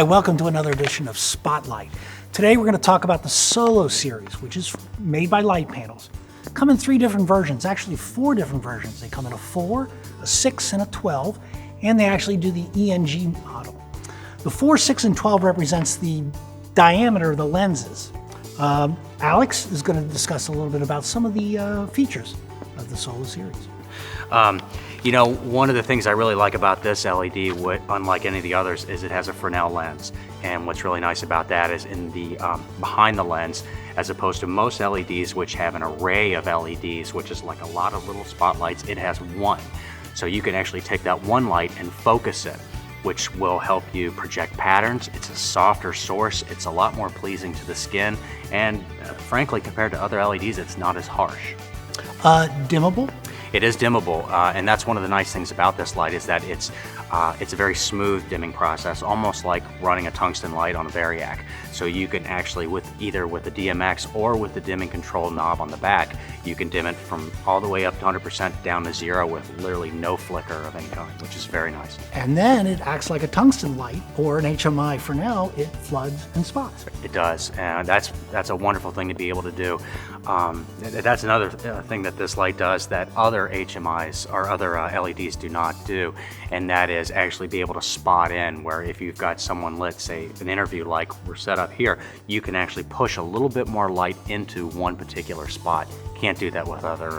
Hi, welcome to another edition of Spotlight. Today we're going to talk about the Sola Series, which is made by Litepanels. Come in 3 different versions, actually 4 different versions. They come in a 4, a 6, and a 12, and they actually do the ENG model. The 4, 6, and 12 represents the diameter of the lenses. Alex is going to discuss a little bit about some of the features of the Sola Series. One of the things I really like about this LED, unlike any of the others, is it has a Fresnel lens. And what's really nice about that is in the behind the lens, as opposed to most LEDs which have an array of LEDs, which is like a lot of little spotlights, it has one. So you can actually take that one light and focus it, which will help you project patterns. It's a softer source, it's a lot more pleasing to the skin, and frankly, compared to other LEDs, it's not as harsh. Dimmable? It is dimmable, and that's one of the nice things about this light is that it's a very smooth dimming process, almost like running a tungsten light on a Variac. So you can actually, either with the DMX or with the dimming control knob on the back, you can dim it from all the way up to 100% down to 0 with literally no flicker of any kind, which is very nice. And then it acts like a tungsten light or an HMI Fresnel. It floods and spots. It does, and that's a wonderful thing to be able to do. That's another thing that this light does that other HMIs or other LEDs do not do, and that is actually be able to spot in, where if you've got someone lit, say an interview like we're set up here, you can actually push a little bit more light into one particular spot. Can't do that with other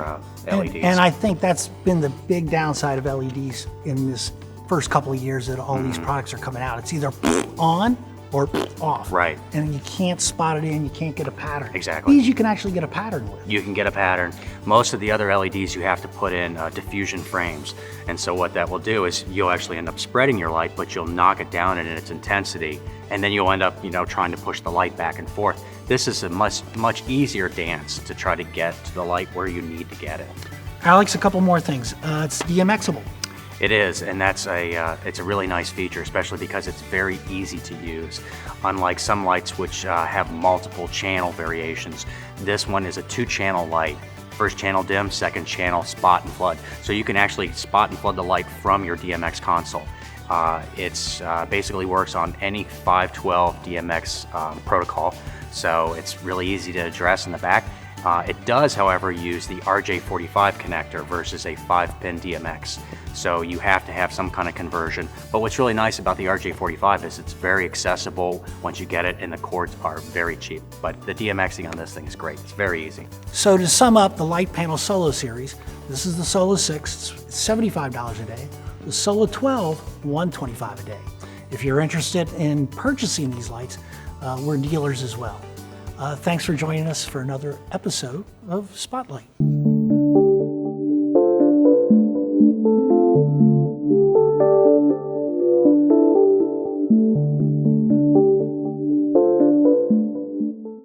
LEDs. And I think that's been the big downside of LEDs in this first couple of years that all these products are coming out. It's either on or off. Right. And you can't spot it in, you can't get a pattern. Exactly. These you can actually get a pattern with. You can get a pattern. Most of the other LEDs you have to put in diffusion frames. And so what that will do is you'll actually end up spreading your light, but you'll knock it down in its intensity. And then you'll end up, trying to push the light back and forth. This is a much easier dance to try to get to the light where you need to get it. Alex, a couple more things. It's DMXable. It is, and it's a really nice feature, especially because it's very easy to use. Unlike some lights which have multiple channel variations, this one is a 2-channel light. First channel dim, second channel spot and flood. So you can actually spot and flood the light from your DMX console. It's basically works on any 512 DMX protocol, so it's really easy to address in the back. It does, however, use the RJ45 connector versus a 5-pin DMX. So you have to have some kind of conversion. But what's really nice about the RJ45 is it's very accessible once you get it, and the cords are very cheap. But the DMXing on this thing is great. It's very easy. So to sum up the Litepanels Sola Series, this is the Sola 6, it's $75 a day. The Sola 12, $125 a day. If you're interested in purchasing these lights, we're dealers as well. Thanks for joining us for another episode of Spotlight.